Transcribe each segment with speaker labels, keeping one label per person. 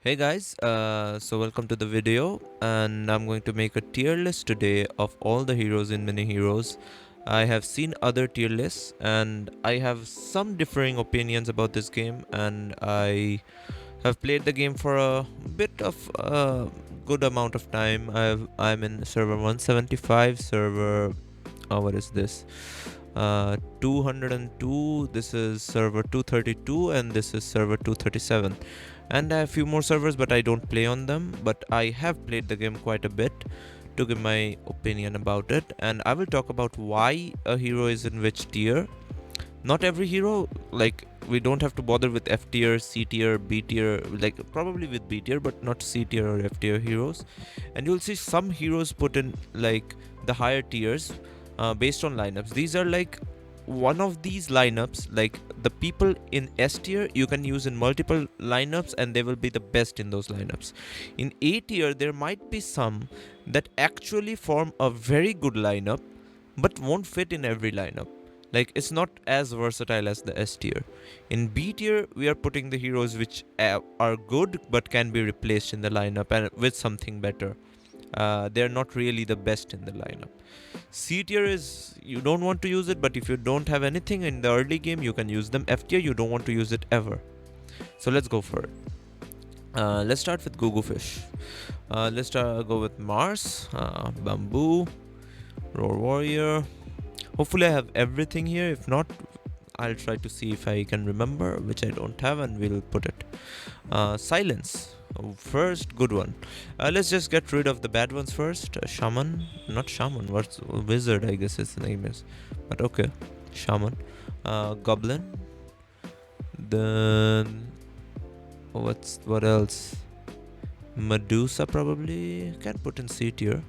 Speaker 1: Hey guys, so welcome to the video, and I'm going to make a tier list today of all the heroes in Mini Heroes. I have seen other tier lists and I have some differing opinions about this game, and I have played the game for a bit of a good amount of time. I'm in server 175, server what is this? 202. This is server 232, and this is server 237. And I have a few more servers, but I don't play on them. But I have played the game quite a bit to give my opinion about it, and I will talk about why a hero is in which tier. Not every hero, like we don't have to bother with F tier, C tier, B tier, like probably with B tier, but not C tier or F tier heroes. And you'll see some heroes put in like the higher tiers based on lineups. These are like one of these lineups, like the people in S tier you can use in multiple lineups and they will be the best in those lineups. In A tier there might be some that actually form a very good lineup but won't fit in every lineup. Like it's not as versatile as the S tier. In B tier we are putting the heroes which are good but can be replaced in the lineup and with something better. They're not really the best in the lineup. C tier is you don't want to use it, but if you don't have anything in the early game, you can use them. F tier you don't want to use it ever. So let's go for it. Let's start with Gugu Fish. Let's go with Mars, Bamboo, Roar Warrior. Hopefully I have everything here. If not, I'll try to see if I can remember, which I don't have, and we'll put it. Silence. First, good one. Let's just get rid of the bad ones first. Shaman. Not Shaman. What's Wizard, I guess his name is. But okay. Shaman. Goblin. Then what else? Medusa probably. Can put in C tier.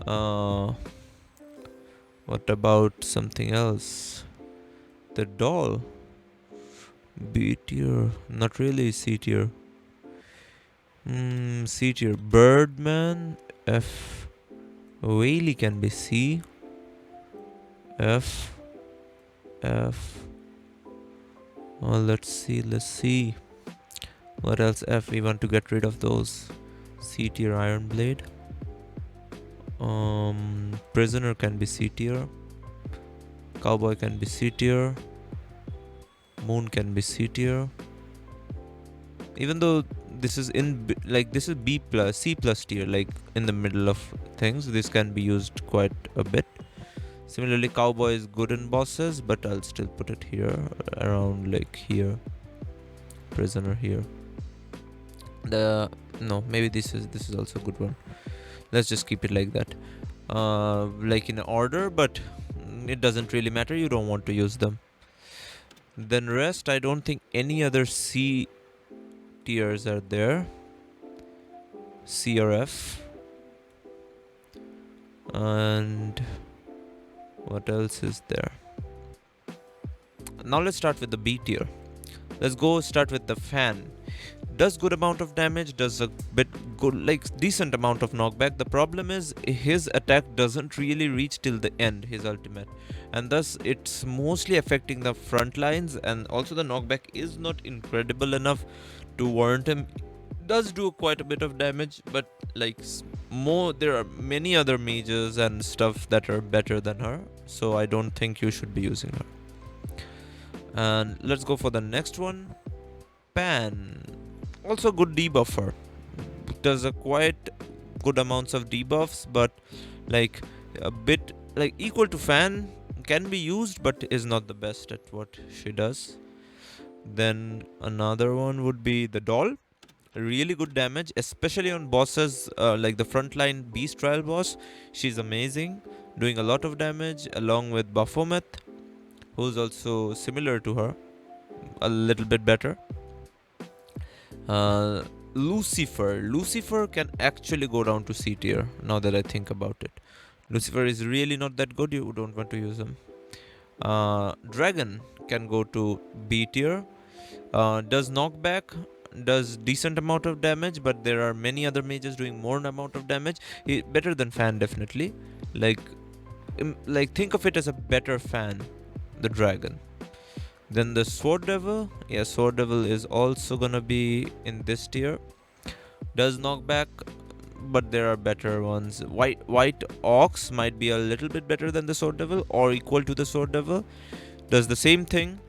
Speaker 1: What about something else? The doll. B tier. Not really C tier. C tier. Birdman. F. Whaley can be C. F. F. Oh, let's see. What else? F. We want to get rid of those. C tier. Iron Blade. Prisoner can be C tier. Cowboy can be C tier. Moon can be C tier. Even though this is this is B plus C plus tier, like in the middle of things, this can be used quite a bit. Similarly, Cowboy is good in bosses, but I'll still put it here, around like here. Prisoner here. Maybe this is also a good one. Let's just keep it like that. Like in order, but it doesn't really matter. You don't want to use them. Then rest, I don't think any other C tiers are there. C or F. And what else is there? Now let's start with the B tier. Let's go start with the fan. Does good amount of damage, does a bit good, like decent amount of knockback. The problem is his attack doesn't really reach till the end, his ultimate, and thus it's mostly affecting the front lines, and also the knockback is not incredible enough to warrant him. Does do quite a bit of damage, but like more, there are many other mages and stuff that are better than her, so I don't think you should be using her. And let's go for the next one. Pan, also good debuffer, does a quite good amounts of debuffs, but like a bit like equal to Fan, can be used but is not the best at what she does. Then another one would be the doll. Really good damage, especially on bosses like the frontline beast trial boss. She's amazing, doing a lot of damage, along with Baphomet, who's also similar to her, a little bit better. Lucifer can actually go down to C tier, now that I think about it. Lucifer is really not that good, you don't want to use him. Dragon can go to B tier. Does knockback, does decent amount of damage, but there are many other mages doing more amount of damage. Better than Fan, definitely. Like think of it as a better Fan, the dragon. Then the Sword Devil. Yeah, Sword Devil is also gonna be in this tier. Does knockback, but there are better ones. White Ox might be a little bit better than the Sword Devil or equal to the Sword Devil. Does the same thing.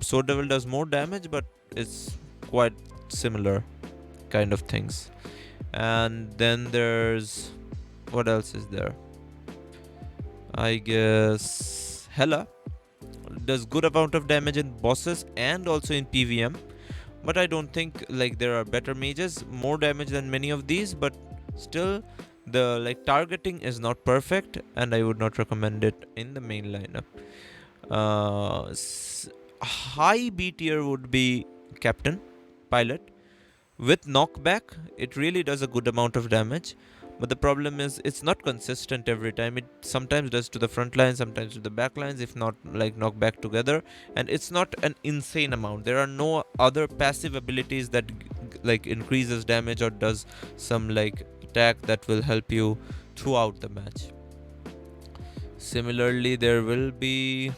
Speaker 1: Sword Devil does more damage, but it's quite similar kind of things. And then there's, what else is there? I guess Hela does good amount of damage in bosses and also in PVM, but I don't think like there are better mages, more damage than many of these, but still the like targeting is not perfect and I would not recommend it in the main lineup. High B tier would be Captain Pilot. With knockback, it really does a good amount of damage, but the problem is it's not consistent every time. It sometimes does to the front line, sometimes to the back lines, if not like knockback together, and it's not an insane amount. There are no other passive abilities that like increases damage or does some like attack that will help you throughout the match. Similarly, there will be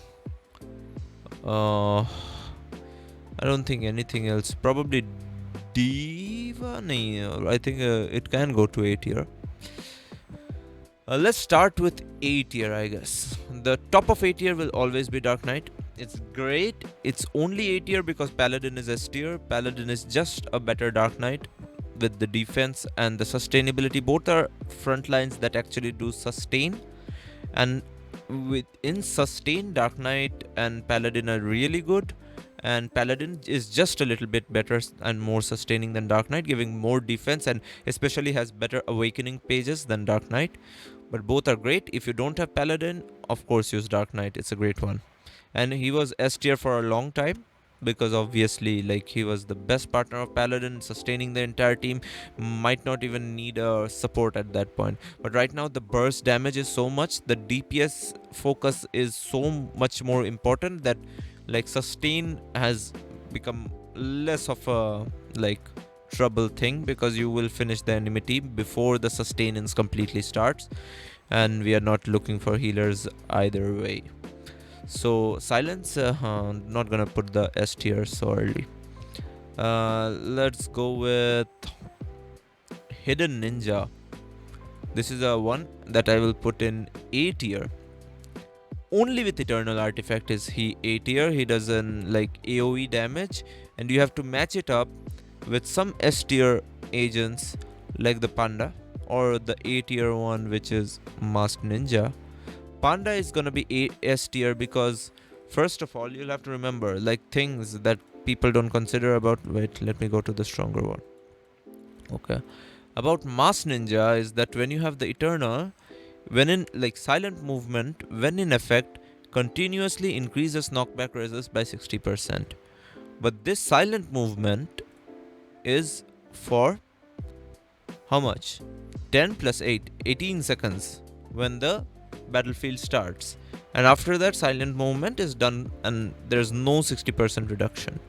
Speaker 1: I don't think anything else. Probably Diva? No, I think it can go to A tier. Let's start with A tier, I guess. The top of A tier will always be Dark Knight. It's great. It's only A tier because Paladin is S tier. Paladin is just a better Dark Knight with the defense and the sustainability. Both are front lines that actually do sustain. And within sustain, Dark Knight and Paladin are really good. And Paladin is just a little bit better and more sustaining than Dark Knight, giving more defense and especially has better awakening pages than Dark Knight. But both are great. If you don't have Paladin, of course use Dark Knight. It's a great one. And he was S tier for a long time because obviously like he was the best partner of Paladin, sustaining the entire team, might not even need a support at that point. But right now the burst damage is so much, the DPS focus is so much more important that like sustain has become less of a like trouble thing because you will finish the enemy team before the sustenance completely starts, and we are not looking for healers either way. So silence, not gonna put the S tier so early. Let's go with Hidden Ninja. This is a one that I will put in A tier. Only with Eternal Artifact is he A tier. He does an like AoE damage, and you have to match it up with some S tier agents like the Panda or the A tier one, which is Masked Ninja. Panda is gonna be S tier because first of all you'll have to remember like things that people don't consider about. Wait, let me go to the stronger one. Okay, about Masked Ninja is that when you have the Eternal, when in like silent movement, when in effect, continuously increases knockback resist by 60%. But this silent movement is for how much? 10 plus 8, 18 seconds when the battlefield starts. And after that, silent movement is done and there's no 60% reduction.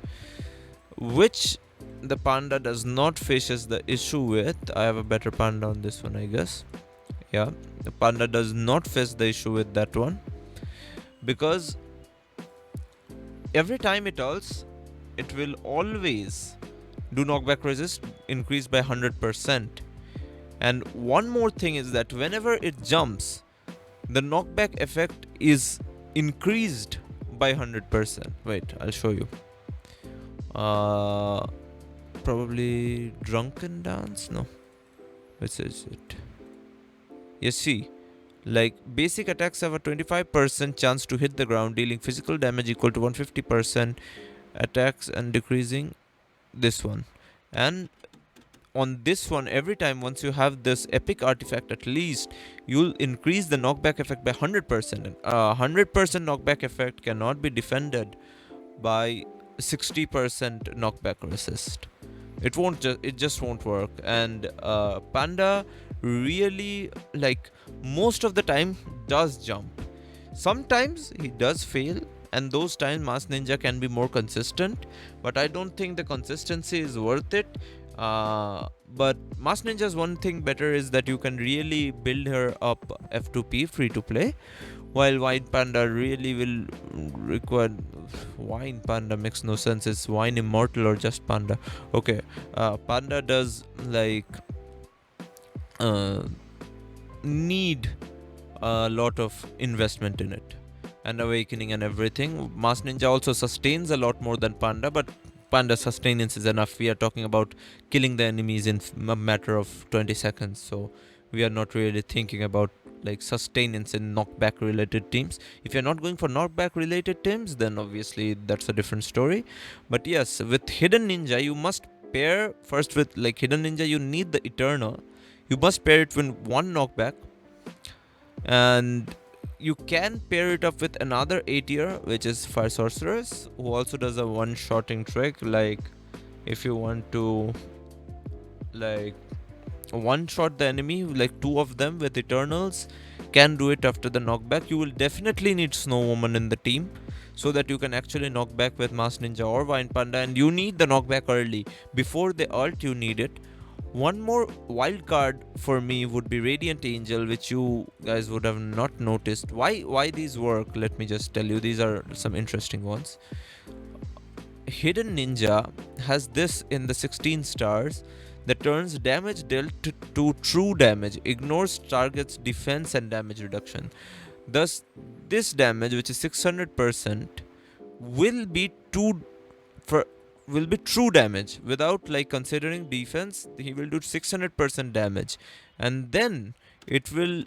Speaker 1: Which the Panda does not faces the issue with. I have a better Panda on this one, I guess. Yeah, the Panda does not face the issue with that one because every time it ults, it will always do knockback resist increase by 100%. And one more thing is that whenever it jumps, the knockback effect is increased by 100%. Wait, I'll show you. Probably Drunken Dance? No. Which is it? You see, like basic attacks have a 25% chance to hit the ground, dealing physical damage equal to 150% attacks and decreasing this one. And on this one, every time once you have this epic artifact, at least you'll increase the knockback effect by 100%. And 100% knockback effect cannot be defended by 60% knockback resist. It just won't work. And Panda really like most of the time does jump. Sometimes he does fail, and those times Masked Ninja can be more consistent, but I don't think the consistency is worth it. But Masked Ninja's one thing better is that you can really build her up F2P free to play, while Wine Panda really will require. Wine Panda makes no sense. It's Wine Immortal or just Panda? Okay, Panda does like uh, need a lot of investment in it, and awakening and everything. Mass Ninja also sustains a lot more than Panda, but Panda sustenance is enough. We are talking about killing the enemies in a matter of 20 seconds, so we are not really thinking about like sustenance in knockback related teams. If you're not going for knockback related teams, then obviously that's a different story. But yes, with Hidden Ninja, you must pair first with like Hidden Ninja, you need the Eternal. You must pair it with one knockback, and you can pair it up with another A tier, which is Fire Sorceress, who also does a one-shotting trick. Like, if you want to like one-shot the enemy, like two of them with Eternals, can do it after the knockback. You will definitely need Snow Woman in the team, so that you can actually knock back with Mass Ninja or Vine Panda, and you need the knockback early. Before the ult, you need it. One more wild card for me would be Radiant Angel, which you guys would have not noticed. Why these work? Let me just tell you. These are some interesting ones. Hidden Ninja has this in the 16 stars that turns damage dealt to true damage, ignores target's defense and damage reduction. Thus, this damage, which is 600%, will be for will be true damage without like considering defense. He will do 600% damage, and then it will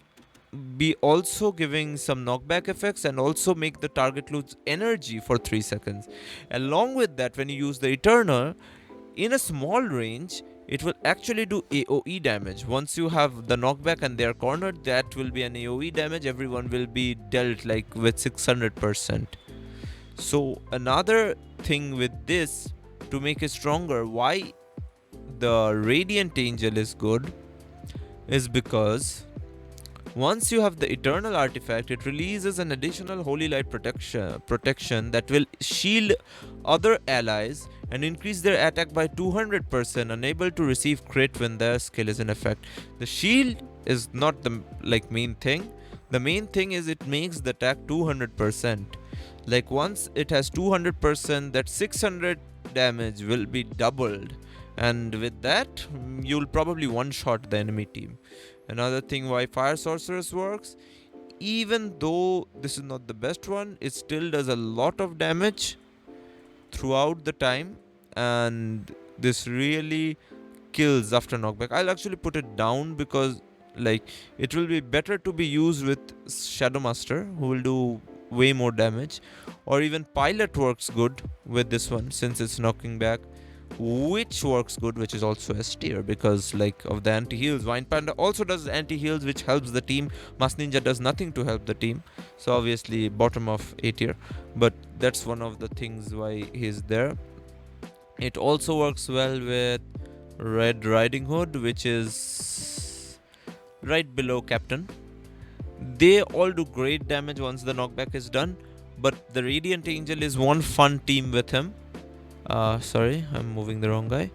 Speaker 1: be also giving some knockback effects and also make the target lose energy for 3 seconds. Along with that, when you use the Eternal in a small range, it will actually do AoE damage. Once you have the knockback and they are cornered, that will be an AoE damage. Everyone will be dealt like with 600%. So another thing with this, to make it stronger, why the Radiant Angel is good is because once you have the Eternal Artifact, it releases an additional Holy Light protection that will shield other allies and increase their attack by 200%, unable to receive crit when their skill is in effect. The shield is not the main thing. The main thing is it makes the attack 200%. Like once it has 200%, that 600 damage will be doubled, and with that you'll probably one-shot the enemy team. Another thing why Fire Sorceress works, even though this is not the best one, it still does a lot of damage throughout the time, and this really kills after knockback. I'll actually put it down because like it will be better to be used with Shadow Master, who will do way more damage, or even Pilot works good with this one since it's knocking back. Witch works good, which is also S tier because like of the anti-heals. Vine Panda also does anti-heals, which helps the team. Mass Ninja does nothing to help the team, so obviously bottom of A tier, but that's one of the things why he's there. It also works well with Red Riding Hood, which is right below Captain. They all do great damage once the knockback is done, but the Radiant Angel is one fun team with him. Sorry, I'm moving the wrong guy.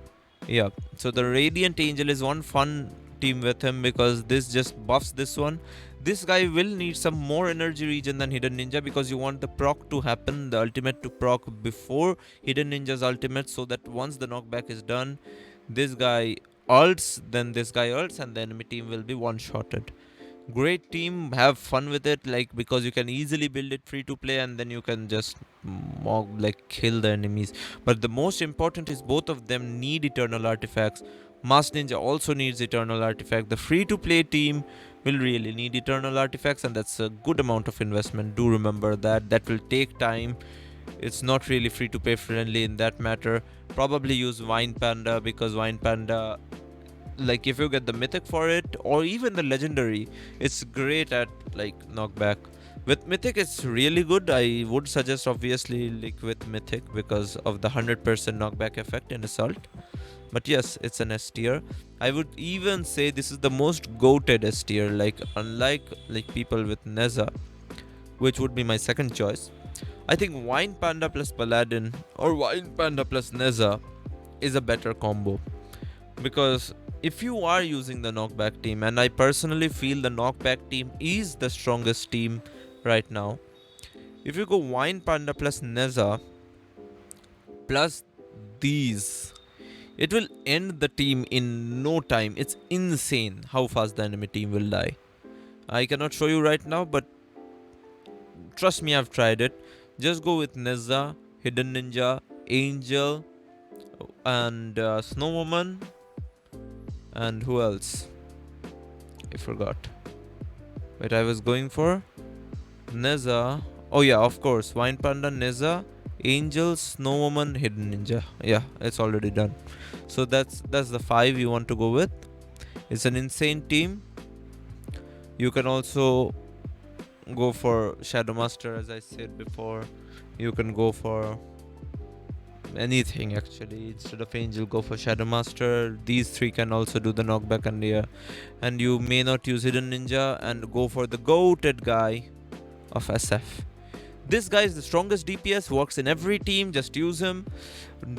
Speaker 1: Yeah, so the Radiant Angel is one fun team with him because this just buffs this one. This guy will need some more energy regen than Hidden Ninja because you want the proc to happen, the ultimate to proc before Hidden Ninja's ultimate, so that once the knockback is done, this guy ults, then this guy ults, and the enemy team will be one-shotted. Great team, have fun with it, like because you can easily build it free to play and then you can just kill the enemies. But the most important is both of them need Eternal Artifacts. Mass Ninja also needs Eternal Artifact. The free to play team will really need Eternal Artifacts, and that's a good amount of investment. Do remember that will take time. It's not really free to play friendly in that matter. Probably use Vine Panda because Vine Panda, like if you get the mythic for it or even the legendary, it's great at like knockback. With mythic it's really good. I would suggest obviously like with mythic because of the 100% knockback effect in assault. But yes, it's an S tier. I would even say this is the most goated S tier, like unlike like people with Neza, which would be my second choice. I think Wine Panda plus Paladin or Wine Panda plus Neza is a better combo, because if you are using the knockback team, and I personally feel the knockback team is the strongest team right now. If you go Wine Panda plus Neza plus these, it will end the team in no time. It's insane how fast the enemy team will die. I cannot show you right now, but trust me, I've tried it. Just go with Neza, Hidden Ninja, Angel, and Snow Woman, and who else? I forgot. Wait, I was going for Neza. Oh yeah, of course. Wine Panda, Neza, Angel, Snow Woman, Hidden Ninja. Yeah, it's already done. So that's the 5 you want to go with. It's an insane team. You can also go for Shadow Master, as I said before. You can go for anything actually. Instead of Angel, go for Shadow Master. These 3 can also do the knockback, and you may not use Hidden Ninja and go for the goated guy of SF. This guy is the strongest DPS, works in every team, just use him.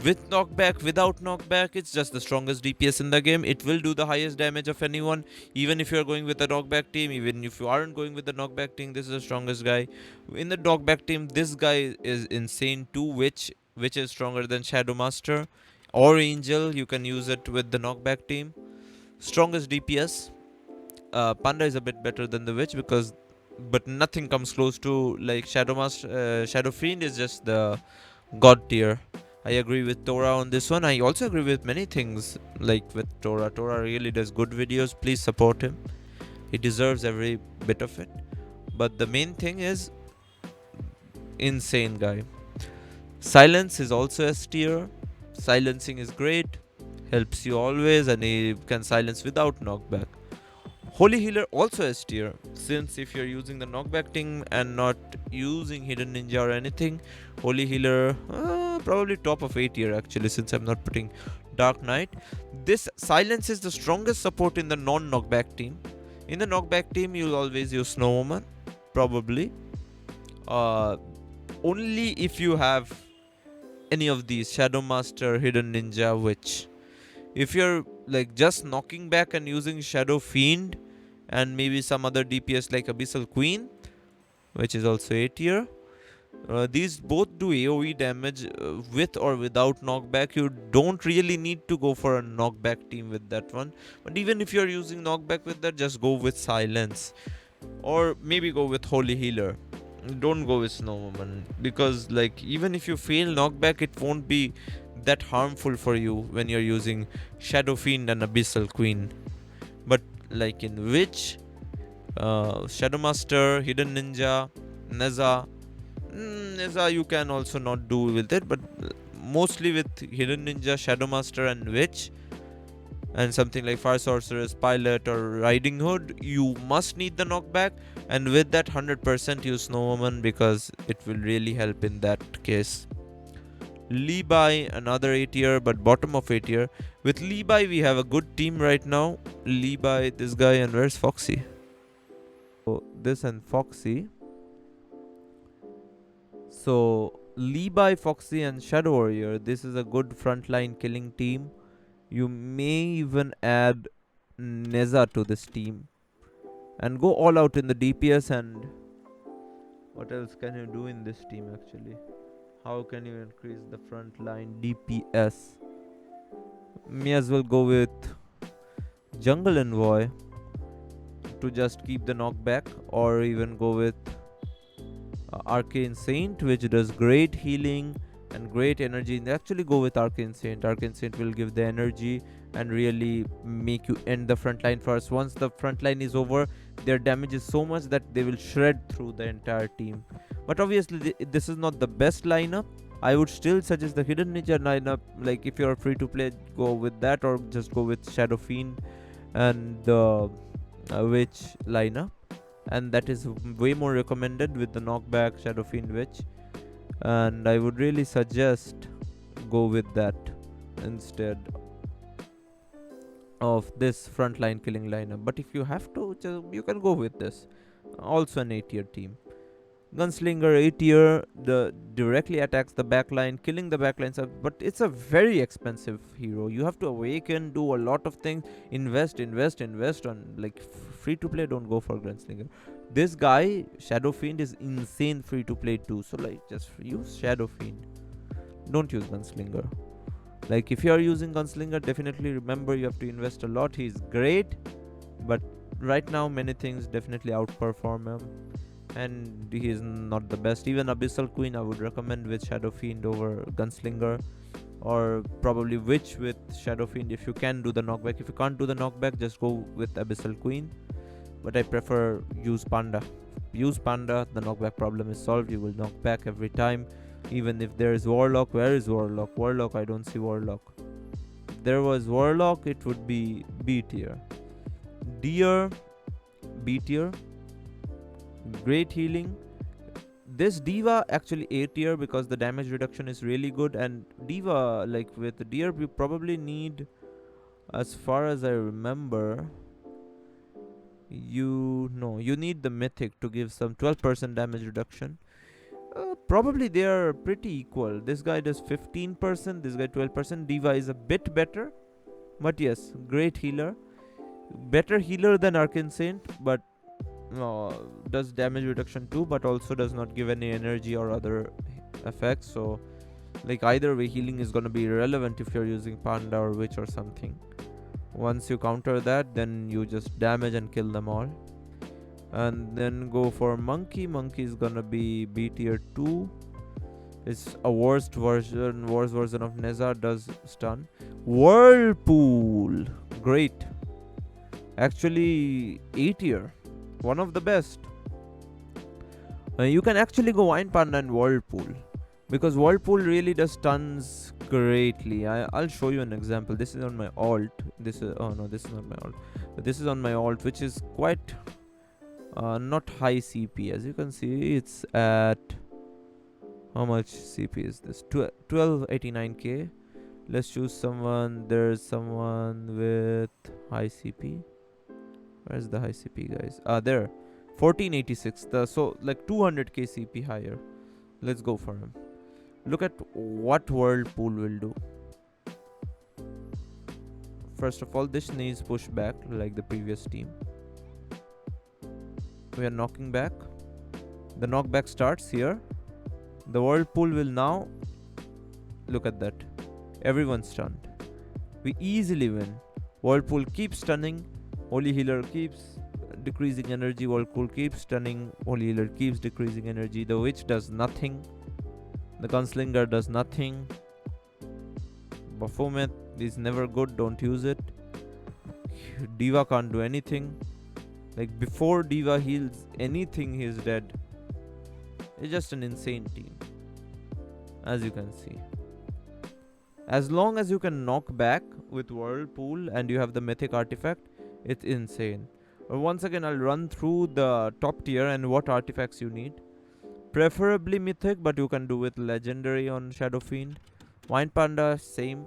Speaker 1: With knockback, without knockback, it's just the strongest DPS in the game. It will do the highest damage of anyone, even if you're going with the knockback team, even if you aren't going with the knockback team, this is the strongest guy. In the knockback team, this guy is insane too, which is stronger than Shadow Master or Angel. You can use it with the knockback team. Strongest DPS. Panda is a bit better than the Witch but nothing comes close to like Shadow Master. Shadow Fiend is just the god tier. I agree with Tora on this one. I also agree with many things like with Tora. Tora really does good videos. Please support him. He deserves every bit of it. But the main thing is insane guy. Silence is also S tier. Silencing is great. Helps you always, and he can silence without knockback. Holy Healer also S tier, since if you're using the knockback thing and not using Hidden Ninja or anything, Holy Healer probably top of A tier actually, since I'm not putting Dark Knight. This silence is the strongest support in the non-knockback team. In the knockback team, you'll always use Snow Woman, probably. Only if you have any of these, Shadow Master, Hidden Ninja, Witch. If you're like just knocking back and using Shadow Fiend and maybe some other DPS like Abyssal Queen, which is also A tier, these both do AoE damage with or without knockback. You don't really need to go for a knockback team with that one. But even if you're using knockback with that, just go with Silence. Or maybe go with Holy Healer. Don't go with Snow Woman, because like even if you fail knockback, it won't be that harmful for you when you're using Shadow Fiend and Abyssal Queen. But like in Witch, Shadow Master, Hidden Ninja, Neza. Neza you can also not do with it, but mostly with Hidden Ninja, Shadow Master and Witch, and something like Fire Sorceress, Pilot or Riding Hood, you must need the knockback, and with that 100% use Snow Woman, because it will really help in that case. Levi, another A tier, but bottom of A tier. With Levi, we have a good team right now. Levi, this guy, and where's Foxy? So, this and Foxy. So, Levi, Foxy, and Shadow Warrior. This is a good frontline killing team. You may even add Neza to this team. And go all out in the DPS. And what else can you do in this team actually? How can you increase the frontline DPS? May as well go with Jungle Envoy to just keep the knockback, or even go with Arcane Saint, which does great healing and great energy. And actually go with Arcane Saint. Arcane Saint will give the energy and really make you end the front line first. Once the front line is over, their damage is so much that they will shred through the entire team. But obviously this is not the best lineup. I would still suggest the Hidden Ninja lineup. Like if you're free to play, go with that, or just go with Shadow Fiend and the Witch lineup. And that is way more recommended with the knockback Shadow Fiend Witch. And I would really suggest go with that instead of this frontline killing lineup. But if you have to, you can go with this. Also an 8 tier team. Gunslinger 8 tier, the directly attacks the backline, killing the backlines up, but it's a very expensive hero. You have to awaken, do a lot of things, invest on like free to play. Don't go for Gunslinger. This guy, Shadow Fiend, is insane free to play too. So like just use Shadow Fiend. Don't use Gunslinger. Like if you are using Gunslinger, definitely remember you have to invest a lot. He's great, but right now many things definitely outperform him, and he is not the best. Even Abyssal Queen I would recommend with Shadow Fiend over Gunslinger, or probably Witch with Shadow Fiend if you can do the knockback. If you can't do the knockback, just go with Abyssal Queen, but I prefer use Panda. Use Panda, the knockback problem is solved. You will knock back every time. Even if there is Warlock, where is Warlock? Warlock, I don't see Warlock. If there was Warlock, it would be B tier. Deer, B tier. Great healing. This Diva actually A tier because the damage reduction is really good. And Diva, like with Deer, you probably need, as far as I remember, you need the Mythic to give some 12% damage reduction. Probably they are pretty equal. This guy does 15%, this guy 12%. Diva is a bit better, but yes, great healer. Better healer than Arcane Saint, but does damage reduction too, but also does not give any energy or other effects. So like either way, healing is gonna be irrelevant if you're using Panda or Witch or something. Once you counter that, then you just damage and kill them all. And then go for Monkey. Monkey is gonna be B tier 2. It's a worst version of Neza, does stun. Whirlpool, great. Actually A tier, one of the best. You can actually go Wine Panda and Whirlpool, because Whirlpool really does stuns greatly. I'll show you an example. This is on my alt. This is this is not my alt, but this is on my alt, which is quite not high CP. As you can see, it's at, how much CP is this? 1289k. Let's choose someone. There's someone with high CP. Where's the high CP, guys? There, 1486. So like 200k CP higher. Let's go for him. Look at what Whirlpool will do. First of all, this needs pushback like the previous team. We are knocking back. The knockback starts here. The Whirlpool will now, look at that, everyone's stunned. We easily win. Whirlpool keeps stunning. Holy Healer keeps decreasing energy. Whirlpool keeps stunning. Holy Healer keeps decreasing energy. The Witch does nothing. The Gunslinger does nothing. Baphomet is never good, don't use it. Diva can't do anything. Like before Diva heals anything, he's dead. It's just an insane team, as you can see. As long as you can knock back with Whirlpool and you have the Mythic artifact, it's insane. Once again, I'll run through the top tier and what artifacts you need. Preferably Mythic, but you can do with Legendary on Shadow Fiend. Wine Panda, same.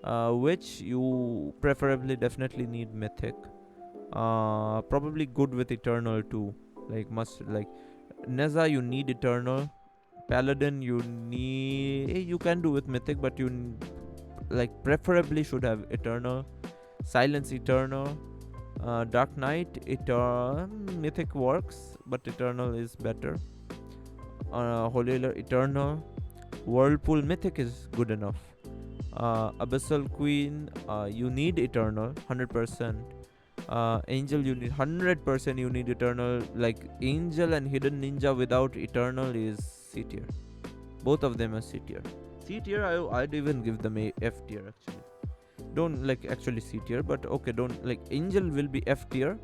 Speaker 1: Which you preferably definitely need Mythic. Probably good with Eternal too. Like Neza, you need Eternal. Paladin, you can do with Mythic, but you preferably should have Eternal. Silence, Eternal. Dark Knight, Mythic works, but Eternal is better. Holy Healer, Eternal. Whirlpool, Mythic is good enough. Abyssal Queen, you need Eternal 100%. Angel, you need 100%. You need Eternal. Like Angel and Hidden Ninja without Eternal is C tier. Both of them are C tier. C tier, I'd even give them a F tier actually. Don't actually C tier, but okay, don't Angel will be F tier.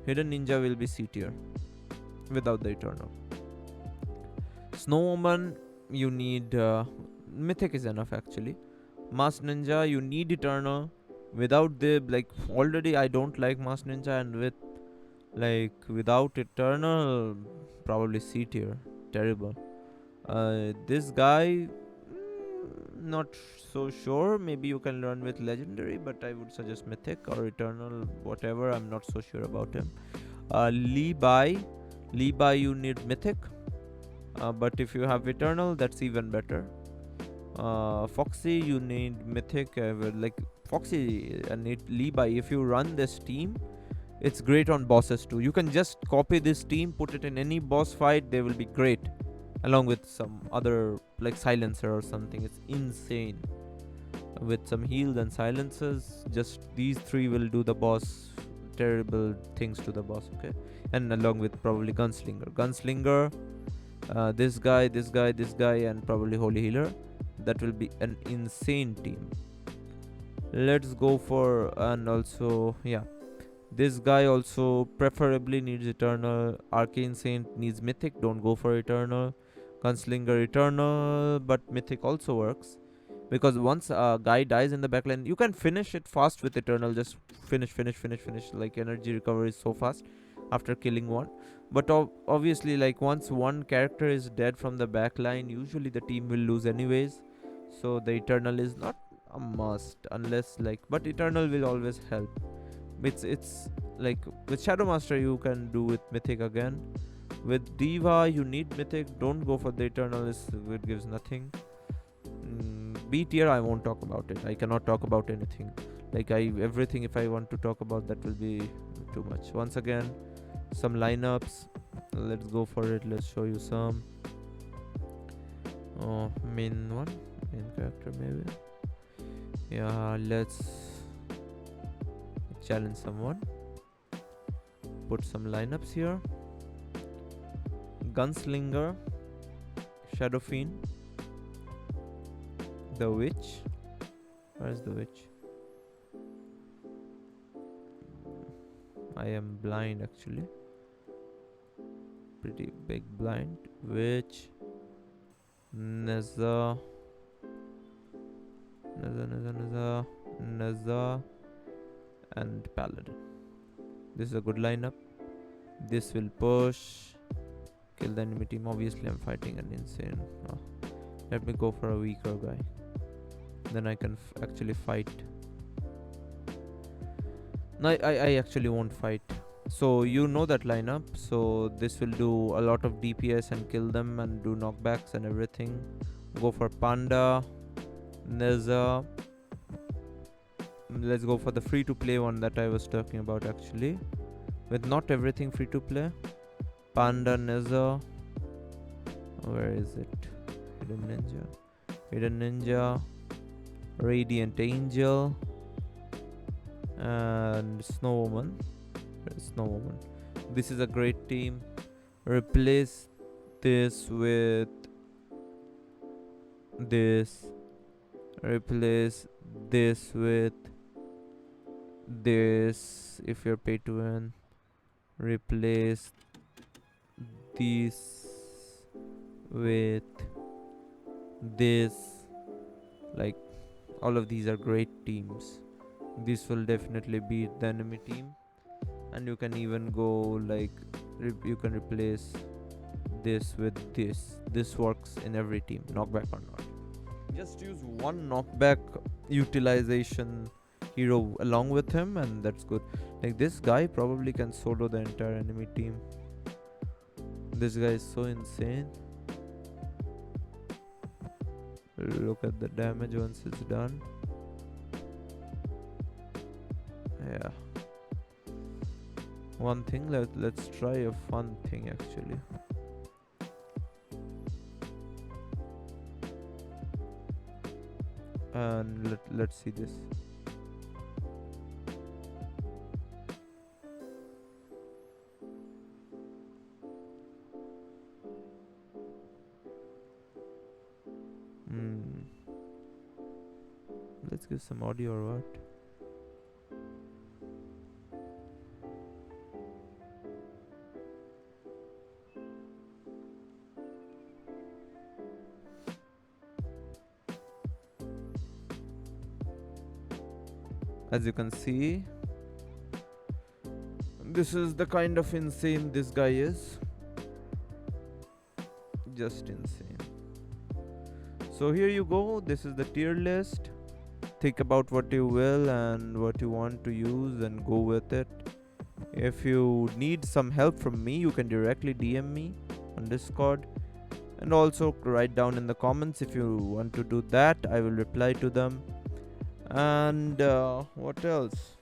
Speaker 1: Hidden Ninja will be C tier without the Eternal. Snowman, you need Mythic is enough actually. Masked Ninja, you need Eternal. Without the already I don't like Masked Ninja, and without Eternal, probably C tier. Terrible. This guy, not so sure. Maybe you can learn with Legendary, but I would suggest Mythic or Eternal, whatever. I'm not so sure about him. Lee Bai, you need Mythic. But if you have Eternal, that's even better. Foxy, you need Mythic. Like Foxy need Levi. If you run this team, it's great on bosses too. You can just copy this team, put it in any boss fight, they will be great. Along with some other like silencer or something. It's insane. With some heals and silencers, just these three will do the boss terrible things to the boss, okay? And along with probably Gunslinger, this guy, and probably Holy Healer. That will be an insane team. Let's go for, and also, yeah, this guy also preferably needs Eternal. Arcane Saint needs Mythic, don't go for Eternal. Gunslinger Eternal, but Mythic also works. Because once a guy dies in the backline, you can finish it fast with Eternal. Just finish. Like energy recovery is so fast after killing one. But obviously, like once one character is dead from the backline, usually the team will lose anyways. So the Eternal is not a must unless like, but Eternal will always help. It's like with Shadow Master you can do with Mythic again. With Diva you need Mythic. Don't go for the Eternal. It gives nothing. B tier I won't talk about it. I cannot talk about anything. Like everything if I want to talk about that will be too much. Once again, some lineups. Let's go for it. Let's show you some. Main character maybe. Yeah, let's challenge someone. Put some lineups here. Gunslinger, Shadow Fiend, the Witch. Where's the Witch? I am blind actually. Pretty big blind. Witch, Neza, and Paladin. This is a good lineup. This will push, kill the enemy team. Obviously I'm fighting an insane. Let me go for a weaker guy. Then I can actually fight. No, I actually won't fight. So you know that lineup. So this will do a lot of DPS and kill them and do knockbacks and everything. Go for Panda, Neza. Let's go for the free to play one that I was talking about actually. With not everything free to play. Panda, Neza. Where is it? Hidden Ninja. Radiant Angel. And Snow Woman. This is a great team. Replace this with this. Replace this with this if you're pay to win. Replace this with this. Like all of these are great teams. This will definitely beat the enemy team. And you can even go like you can replace this with this. This works in every team, knockback or not. Just use one knockback utilization hero along with him and that's good. Like this guy probably can solo the entire enemy team. This guy is so insane. Look at the damage once it's done. Yeah. One thing, let's try a fun thing actually. And let's see this. Let's give some audio or what? As you can see, this is the kind of insane this guy is. Just insane. So here you go. This is the tier list. Think about what you will and what you want to use and go with it. If you need some help from me, you can directly DM me on Discord. and also write down in the comments if you want to do that. I will reply to them. And what else?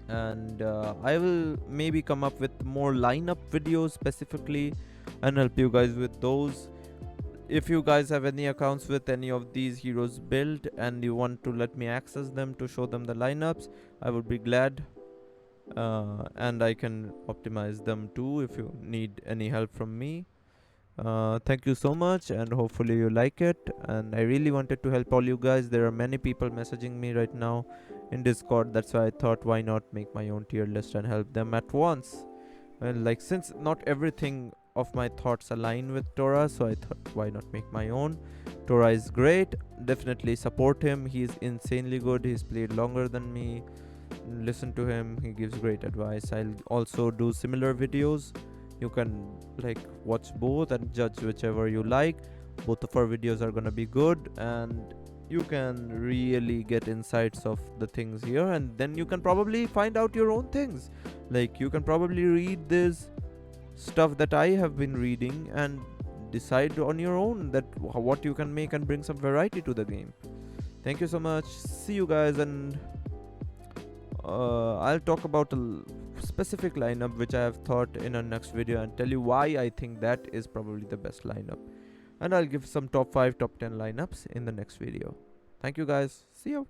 Speaker 1: And I will maybe come up with more lineup videos specifically and help you guys with those. If you guys have any accounts with any of these heroes built and you want to let me access them to show them the lineups, I would be glad. And I can optimize them too if you need any help from me. Thank you so much, and hopefully you like it. And I really wanted to help all you guys. There are many people messaging me right now in Discord. That's why I thought, why not make my own tier list and help them at once. Well, like, since not everything of my thoughts align with Tora, so I thought, why not make my own? Tora is great. Definitely support him. He's insanely good. He's played longer than me. Listen to him. He gives great advice. I'll also do similar videos. You can like watch both and judge whichever you like. Both of our videos are gonna be good, and you can really get insights of the things here, and then you can probably find out your own things. Like, you can probably read this stuff that I have been reading and decide on your own that what you can make and bring some variety to the game. Thank you so much. See you guys, and I'll talk about a specific lineup which I have thought in a next video and tell you why I think that is probably the best lineup. And I'll give some top 5, top 10 lineups in the next video. Thank you guys. See you.